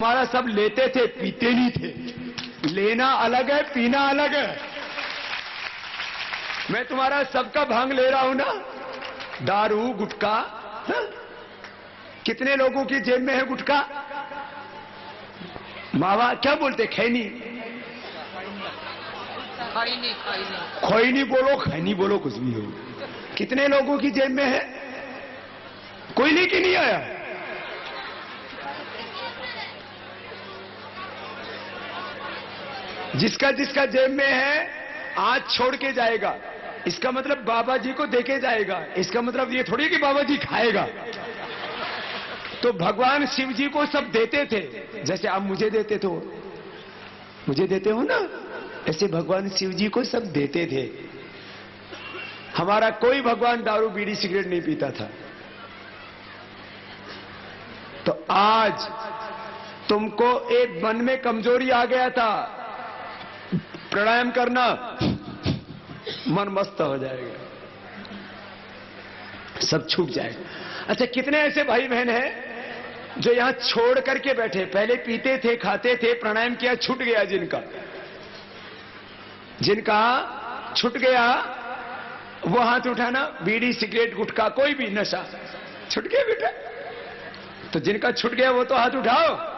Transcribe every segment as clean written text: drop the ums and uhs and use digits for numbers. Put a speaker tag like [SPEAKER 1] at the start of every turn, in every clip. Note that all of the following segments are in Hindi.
[SPEAKER 1] हमारा सब लेते थे, पीते नहीं थे। लेना अलग है, पीना अलग है। मैं तुम्हारा सबका भांग ले रहा हूं ना, दारू गुटखा। हा? कितने लोगों की जेब में है गुटखा? मावा क्या बोलते, खैनी। खोईनी बोलो, खैनी बोलो, कुछ भी हो। कितने लोगों की जेब में है? कोई लेके नहीं आया। जिसका जिसका जेब में है आज छोड़ के जाएगा। इसका मतलब बाबा जी को देके जाएगा। इसका मतलब ये थोड़ी कि बाबा जी खाएगा। तो भगवान शिव जी को सब देते थे, जैसे आप मुझे देते थे, मुझे देते हो ना, ऐसे भगवान शिव जी को सब देते थे। हमारा कोई भगवान दारू बीड़ी सिगरेट नहीं पीता था। तो आज तुमको एक मन में कमजोरी आ गया था, प्राणायाम करना, मन मस्त हो जाएगा, सब छूट जाएगा। अच्छा, कितने ऐसे भाई बहन हैं जो यहां छोड़ करके बैठे? पहले पीते थे, खाते थे, प्राणायाम किया, छूट गया। जिनका छूट गया वो हाथ उठाना। बीड़ी सिगरेट गुटखा कोई भी नशा छूट गया बेटा। तो जिनका छूट गया वो तो हाथ उठाओ।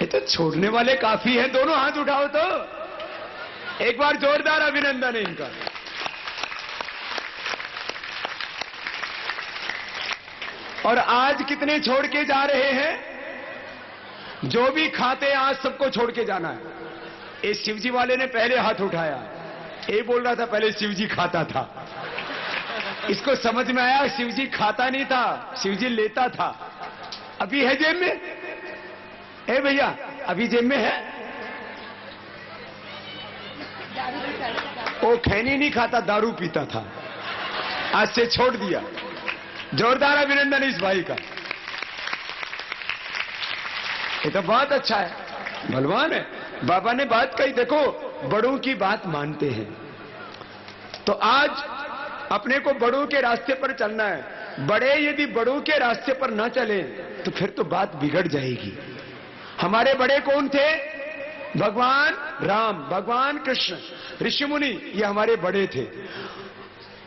[SPEAKER 1] ये तो छोड़ने वाले काफी हैं, दोनों हाथ उठाओ। तो एक बार जोरदार अभिनंदन है इनका। और आज कितने छोड़ के जा रहे हैं? जो भी खाते हैं आज सबको छोड़ के जाना है। ये शिवजी वाले ने पहले हाथ उठाया। ये बोल रहा था पहले शिवजी खाता था। इसको समझ में आया शिवजी खाता नहीं था, शिवजी लेता था। अभी है जेब में? ए भैया, अभी जेब में है? वो खैनी नहीं खाता, दारू पीता था, आज से छोड़ दिया। जोरदार अभिनंदन इस भाई का। ये तो बहुत अच्छा है, बलवान है। बाबा ने बात कही, देखो बड़ों की बात मानते हैं। तो आज अपने को बड़ों के रास्ते पर चलना है। बड़े यदि बड़ों के रास्ते पर ना चले तो फिर तो बात बिगड़ जाएगी। हमारे बड़े कौन थे? भगवान राम, भगवान कृष्ण, ऋषि मुनि, ये हमारे बड़े थे।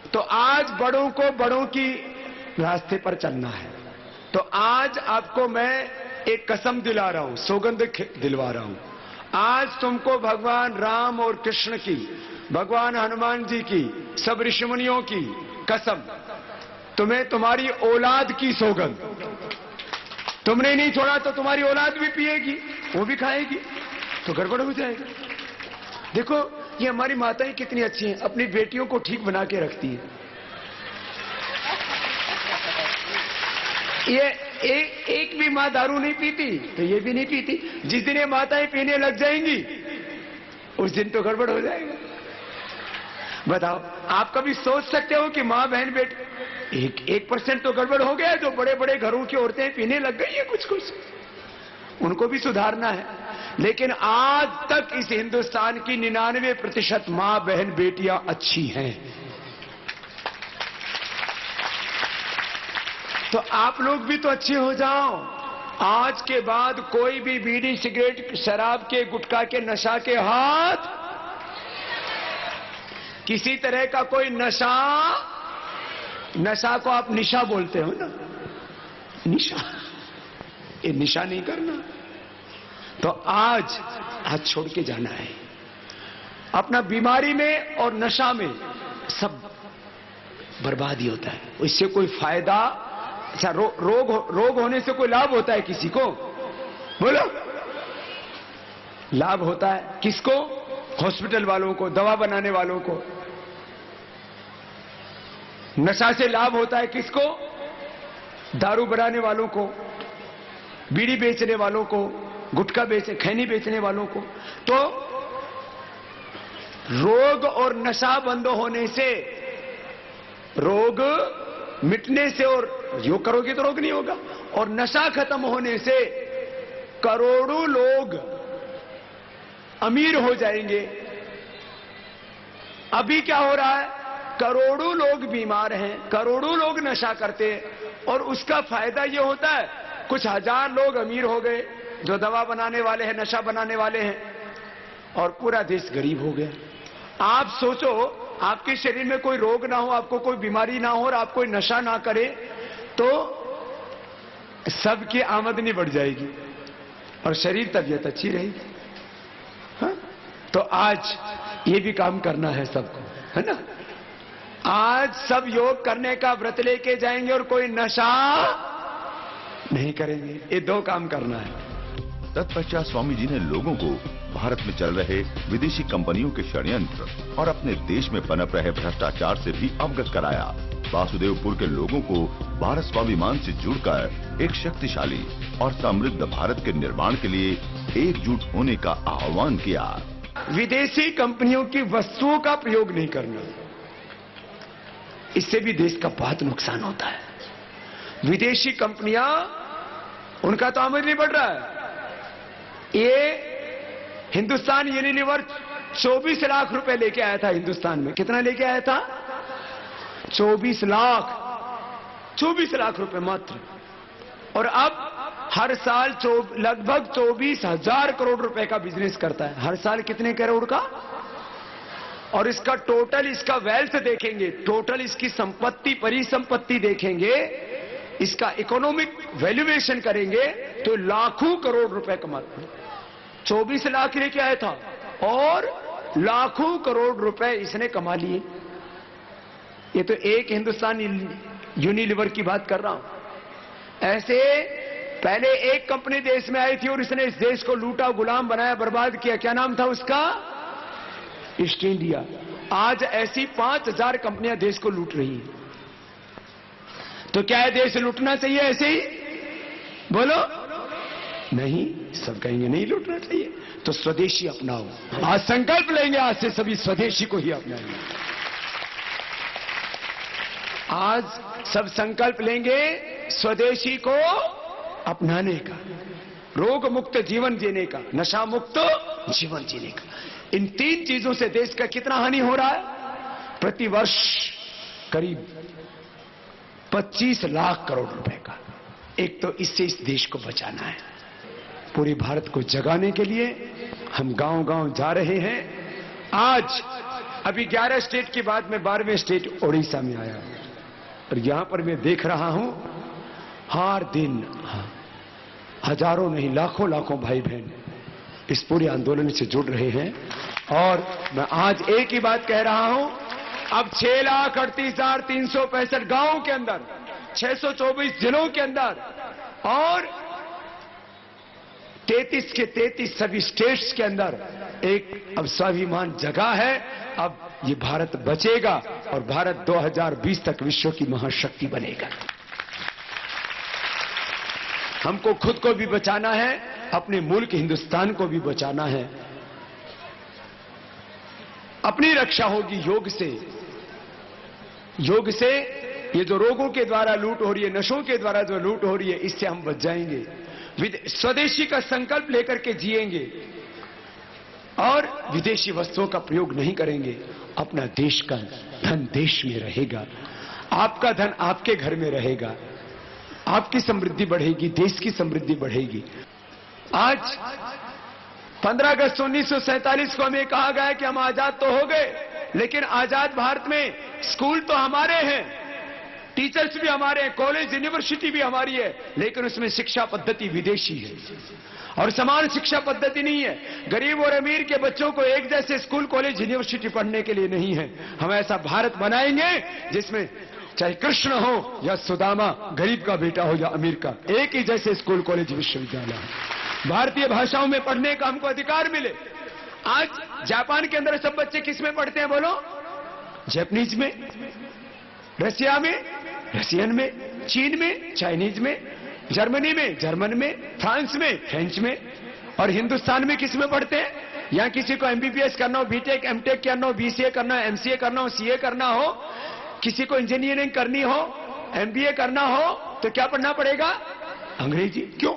[SPEAKER 1] तो आज बड़ों को बड़ों की रास्ते पर चलना है। तो आज आपको मैं एक कसम दिला रहा हूं, सौगंध दिलवा रहा हूं। आज तुमको भगवान राम और कृष्ण की, भगवान हनुमान जी की, सब ऋषि मुनियों की कसम, तुम्हें तुम्हारी औलाद की सौगंध। तुमने नहीं छोड़ा तो तुम्हारी औलाद भी पिएगी, वो भी खाएगी, तो गड़बड़ हो जाएगा। देखो ये हमारी माताएं कितनी अच्छी हैं, अपनी बेटियों को ठीक बना के रखती हैं। ये एक भी मां दारू नहीं पीती तो ये भी नहीं पीती। जिस दिन ये माताएं पीने लग जाएंगी उस दिन तो गड़बड़ हो जाएगा। बताओ, आप कभी सोच सकते हो कि मां बहन बेटी 1% तो गड़बड़ हो गया? जो बड़े बड़े घरों की औरतें पीने लग गई है कुछ कुछ, उनको भी सुधारना है। लेकिन आज तक इस हिंदुस्तान की 99% मां बहन बेटियां अच्छी हैं। तो आप लोग भी तो अच्छे हो जाओ। आज के बाद कोई भी बीड़ी सिगरेट शराब के गुटखा के नशा के हाथ, किसी तरह का कोई नशा को आप निशा बोलते हो ना, निशा, ये निशा नहीं करना। तो आज छोड़ के जाना है। अपना बीमारी में और नशा में सब बर्बादी होता है, इससे कोई फायदा। अच्छा, रोग होने से कोई लाभ होता है किसी को? बोलो, लाभ होता है किसको? हॉस्पिटल वालों को, दवा बनाने वालों को। नशा से लाभ होता है किसको? दारू बनाने वालों को, बीड़ी बेचने वालों को, गुटखा खैनी बेचने वालों को। तो रोग और नशा बंद होने से, रोग मिटने से, और योग करोगे तो रोग नहीं होगा, और नशा खत्म होने से करोड़ों लोग अमीर हो जाएंगे। अभी क्या हो रहा है? करोड़ों लोग बीमार हैं, करोड़ों लोग नशा करते हैं, और उसका फायदा यह होता है कुछ हजार लोग अमीर हो गए जो दवा बनाने वाले हैं, नशा बनाने वाले हैं, और पूरा देश गरीब हो गया। आप सोचो, आपके शरीर में कोई रोग ना हो, आपको कोई बीमारी ना हो और आप कोई नशा ना करे तो सबकी आमदनी बढ़ जाएगी और शरीर तबीयत अच्छी रहेगी। हाँ? तो आज ये भी काम करना है सबको, है ना। आज सब योग करने का व्रत लेके जाएंगे और कोई नशा नहीं करेंगे। ये दो काम करना है।
[SPEAKER 2] तत्पश्चात स्वामी जी ने लोगों को भारत में चल रहे विदेशी कंपनियों के षड्यंत्र और अपने देश में पनप रहे भ्रष्टाचार से भी अवगत कराया। वासुदेवपुर के लोगों को भारत स्वाभिमान से जुड़कर एक शक्तिशाली और समृद्ध भारत के निर्माण के लिए एकजुट होने का आह्वान किया।
[SPEAKER 1] विदेशी कंपनियों की वस्तुओं का प्रयोग नहीं करना, इससे भी देश का बहुत नुकसान होता है। विदेशी कंपनियां, उनका तो आमदनी बढ़ रहा है। ये हिंदुस्तान यूनिलीवर 24 लाख रुपए लेके आया था हिंदुस्तान में। कितना लेके आया था? 24 लाख रुपए मात्र। और अब हर साल लगभग 24,000 करोड़ रुपए का बिजनेस करता है। हर साल कितने करोड़ का? और इसका टोटल, इसका वेल्थ देखेंगे, टोटल इसकी संपत्ति, परिसंपत्ति देखेंगे, इसका इकोनॉमिक वैल्यूएशन करेंगे तो लाखों करोड़ रुपए कमाते हैं। 24 लाख लेके आया था और लाखों करोड़ रुपए इसने कमा लिए। ये तो एक हिंदुस्तान यूनिलीवर की बात कर रहा हूं। ऐसे पहले एक कंपनी देश में आई थी और इसने इस देश को लूटा, गुलाम बनाया, बर्बाद किया। क्या नाम था उसका? East India. आज ऐसी 5,000 कंपनियां देश को लूट रही हैं। तो क्या है, देश लूटना चाहिए ऐसे ही? बोलो नहीं। सब कहेंगे नहीं लूटना चाहिए। तो स्वदेशी अपनाओ। आज संकल्प लेंगे, आज से सभी स्वदेशी को ही अपनाएंगे। आज सब संकल्प लेंगे स्वदेशी को अपनाने का, रोग मुक्त जीवन जीने का, नशा मुक्त जीवन जीने का। इन 3 चीजों से देश का कितना हानि हो रहा है? प्रतिवर्ष करीब 25 लाख करोड़ रुपए का। एक तो इससे इस देश को बचाना है। पूरे भारत को जगाने के लिए हम गांव-गांव जा रहे हैं। आज अभी 11 स्टेट के बाद में 12वें स्टेट ओडिशा में आया और यहां पर मैं देख रहा हूं हर दिन हजारों नहीं लाखों भाई बहन इस पूरे आंदोलन से जुड़ रहे हैं। और मैं आज एक ही बात कह रहा हूं, अब 6,38,365 गांवों के अंदर, 624 जिलों के अंदर और 33 के 33 सभी स्टेट्स के अंदर एक अब स्वाभिमान जगा है। अब ये भारत बचेगा और भारत 2020 तक विश्व की महाशक्ति बनेगा। हमको खुद को भी बचाना है, अपने मुल्क हिंदुस्तान को भी बचाना है। अपनी रक्षा होगी योग से। योग से ये जो रोगों के द्वारा लूट हो रही है, नशों के द्वारा जो लूट हो रही है, इससे हम बच जाएंगे। स्वदेशी का संकल्प लेकर के जिएंगे और विदेशी वस्तुओं का प्रयोग नहीं करेंगे। अपना देश का धन देश में रहेगा, आपका धन आपके घर में रहेगा, आपकी समृद्धि बढ़ेगी, देश की समृद्धि बढ़ेगी। आज 15 अगस्त 1947 को हमें कहा गया कि हम आजाद तो हो गए, लेकिन आजाद भारत में स्कूल तो हमारे हैं, टीचर्स भी हमारे हैं, कॉलेज यूनिवर्सिटी भी हमारी है, लेकिन उसमें शिक्षा पद्धति विदेशी है और समान शिक्षा पद्धति नहीं है। गरीब और अमीर के बच्चों को एक जैसे स्कूल, कॉलेज, यूनिवर्सिटी पढ़ने के लिए नहीं है। हम ऐसा भारत बनाएंगे जिसमें चाहे कृष्ण हो या सुदामा, गरीब का बेटा हो या अमीर का, एक ही जैसे स्कूल, कॉलेज, विश्वविद्यालय है। भारतीय भाषाओं में पढ़ने का हमको अधिकार मिले। आज जापान के अंदर सब बच्चे किस में पढ़ते हैं बोलो? जापानीज में, रसिया में रसियन में, चीन में चाइनीज में, जर्मनी में जर्मन में, फ्रांस में फ्रेंच में। और हिंदुस्तान में किस में पढ़ते हैं? यहां किसी को एमबीबीएस करना हो, बीटेक एमटेक करना हो, बीसीए करना हो, एमसीए करना हो, सीए करना हो, किसी को इंजीनियरिंग करनी हो, एमबीए करना हो, तो क्या पढ़ना पड़ेगा? अंग्रेजी। क्यों?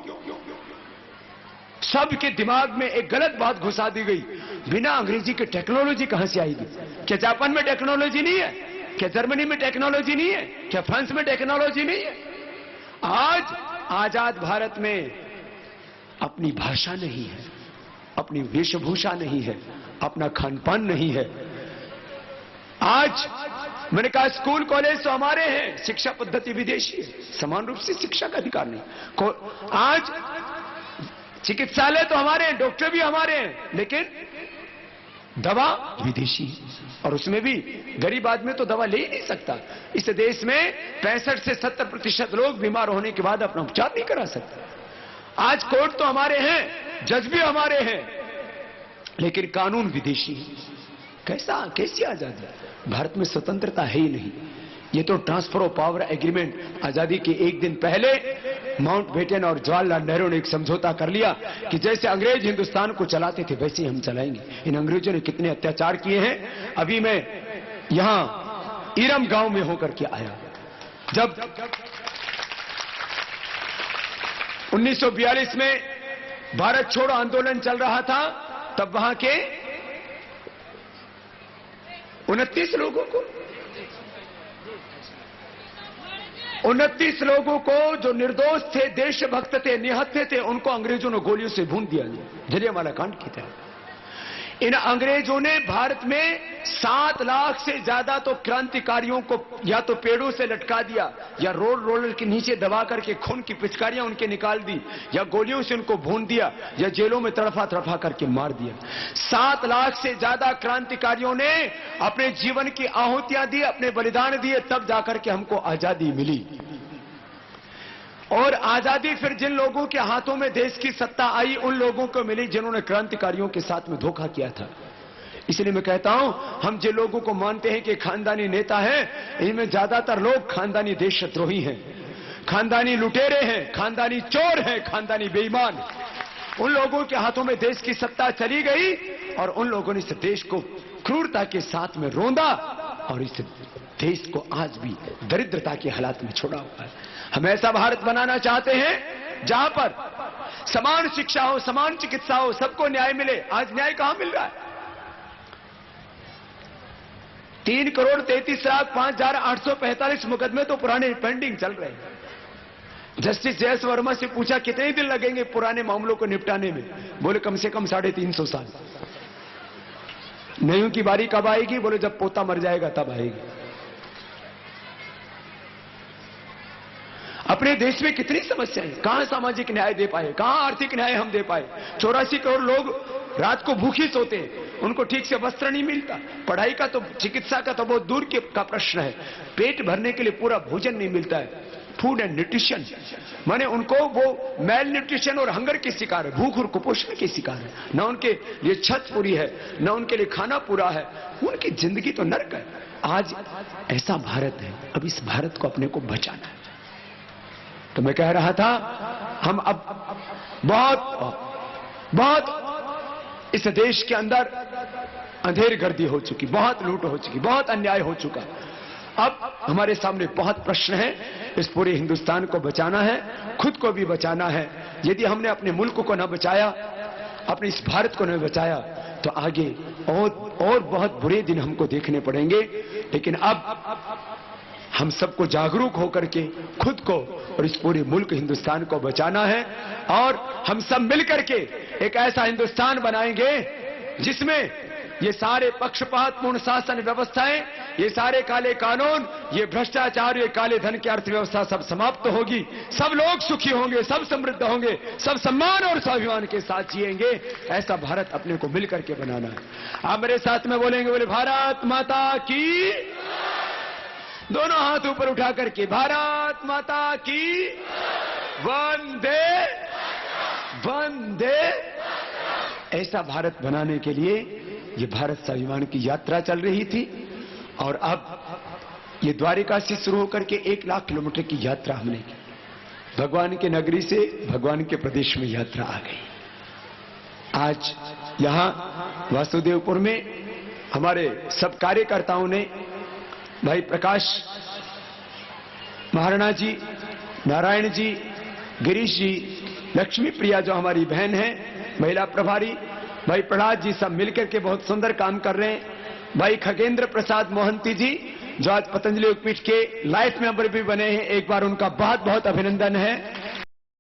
[SPEAKER 1] सबके दिमाग में एक गलत बात घुसा दी गई, बिना अंग्रेजी के टेक्नोलॉजी कहां से आएगी? क्या जापान में टेक्नोलॉजी नहीं है? क्या जर्मनी में टेक्नोलॉजी नहीं है? क्या फ्रांस में टेक्नोलॉजी नहीं है? आज आजाद भारत में अपनी भाषा नहीं है, अपनी वेशभूषा नहीं है, अपना खान पान नहीं है। आज मैंने कहा स्कूल कॉलेज तो हमारे हैं, शिक्षा पद्धति विदेशी है, समान रूप से शिक्षा का अधिकार नहीं। आज चिकित्सालय तो हमारे हैं, डॉक्टर भी हमारे हैं, लेकिन दवा विदेशी है, और उसमें भी गरीब आदमी तो दवा ले ही नहीं सकता। इस देश में 65 से 70% लोग बीमार होने के बाद अपना उपचार नहीं करा सकते। आज कोर्ट तो हमारे हैं, जज भी हमारे हैं, लेकिन कानून विदेशी है। कैसी आजादी? भारत में स्वतंत्रता है ही नहीं। ये तो ट्रांसफर ऑफ पावर एग्रीमेंट, आजादी के एक दिन पहले माउंटबेटन और जवाहरलाल नेहरू ने एक समझौता कर लिया कि जैसे अंग्रेज हिंदुस्तान को चलाते थे वैसे ही हम चलाएंगे। इन अंग्रेजों ने कितने अत्याचार किए हैं। अभी मैं यहां इरम गांव में होकर के आया, जब 1942 में भारत छोड़ो आंदोलन चल रहा था, तब वहां के 29 लोगों को जो निर्दोष थे, देशभक्त थे, निहत्थे थे, उनको अंग्रेजों ने गोलियों से भून दिया, जलियांवाला कांड की तरह। इन अंग्रेजों ने भारत में 7 लाख से ज्यादा तो क्रांतिकारियों को या तो पेड़ों से लटका दिया, या रोड रोलर के नीचे दबा करके खून की पिचकारियां उनके निकाल दी, या गोलियों से उनको भून दिया, या जेलों में तड़फा करके मार दिया। 7 लाख से ज्यादा क्रांतिकारियों ने अपने जीवन की आहुतियां दी, अपने बलिदान दिए, तब जाकर के हमको आजादी मिली। और आजादी फिर जिन लोगों के हाथों में देश की सत्ता आई, उन लोगों को मिली जिन्होंने क्रांतिकारियों के साथ में धोखा किया था। इसलिए मैं कहता हूं, हम जिन लोगों को मानते हैं कि खानदानी नेता हैं, इनमें ज्यादातर लोग खानदानी देशद्रोही हैं, खानदानी लुटेरे हैं, खानदानी चोर हैं, खानदानी बेईमान। उन लोगों के हाथों में देश की सत्ता चली गई, और उन लोगों ने इस देश को क्रूरता के साथ में रौंदा, और इस देश को आज भी दरिद्रता के हालात में छोड़ा हुआ है। हम ऐसा भारत बनाना चाहते हैं जहां पर समान शिक्षा हो, समान चिकित्सा हो, सबको न्याय मिले। आज न्याय कहां मिल रहा है? 3,33,05,845 मुकदमे तो पुराने पेंडिंग चल रहे हैं। जस्टिस जयस वर्मा से पूछा कितने दिन लगेंगे पुराने मामलों को निपटाने में? बोले कम से कम 350 साल। नयों की बारी कब आएगी? बोले जब पोता मर जाएगा तब आएगी। अपने देश में कितनी समस्याएं, कहां सामाजिक न्याय दे पाए, कहां आर्थिक न्याय हम दे पाए। 84 करोड़ लोग रात को भूखी सोते हैं, उनको ठीक से वस्त्र नहीं मिलता। पढ़ाई का तो, चिकित्सा का तो बहुत दूर का प्रश्न है। पेट भरने के लिए पूरा भोजन नहीं मिलता है, फूड एंड न्यूट्रिशन, माने उनको वो मेल न्यूट्रिशन और हंगर के शिकार है, भूख और कुपोषण के शिकार है। न उनके लिए छत पूरी है, न उनके लिए खाना पूरा है, उनकी जिंदगी तो नर्क है। आज ऐसा भारत है, अब इस भारत को अपने को बचाना है। तो मैं कह रहा था, हम अब बहुत इस देश के अंदर अंधेरगर्दी हो चुकी, बहुत लूट हो चुकी, बहुत अन्याय हो चुका। अब हमारे सामने बहुत प्रश्न है। इस पूरे हिंदुस्तान को बचाना है, खुद को भी बचाना है। यदि हमने अपने मुल्क को न बचाया, अपने इस भारत को न बचाया, तो आगे और बहुत बुरे दिन हमको देखने पड़ेंगे। लेकिन अब हम सबको जागरूक होकर के खुद को और इस पूरे मुल्क हिंदुस्तान को बचाना है, और हम सब मिलकर के एक ऐसा हिंदुस्तान बनाएंगे जिसमें ये सारे पक्षपातपूर्ण शासन व्यवस्थाएं, ये सारे काले कानून, ये भ्रष्टाचार, ये काले धन की अर्थव्यवस्था सब समाप्त होगी। सब लोग सुखी होंगे, सब समृद्ध होंगे, सब सम्मान और स्वाभिमान के साथ जिएंगे। ऐसा भारत अपने को मिलकर के बनाना है। आप मेरे साथ में बोलेंगे, बोले भारत माता की, दोनों हाथ ऊपर उठा करके भारत माता की, वंदे वंदे। ऐसा भारत बनाने के लिए ये भारत स्वाभिमान की यात्रा चल रही थी, और अब ये द्वारिका से शुरू होकर के 1 लाख किलोमीटर की यात्रा हमने की। भगवान के नगरी से भगवान के प्रदेश में यात्रा आ गई। आज यहां वासुदेवपुर में हमारे सब कार्यकर्ताओं ने, भाई प्रकाश महाराणा जी, नारायण जी, गिरीश जी, लक्ष्मी प्रिया जो हमारी बहन है, महिला प्रभारी भाई प्रहलाद जी, सब मिलकर के बहुत सुंदर काम कर रहे हैं। भाई खगेंद्र प्रसाद मोहंती जी जो आज पतंजलि योगपीठ के लाइफ मेंबर भी बने हैं, एक बार उनका बहुत बहुत अभिनंदन है।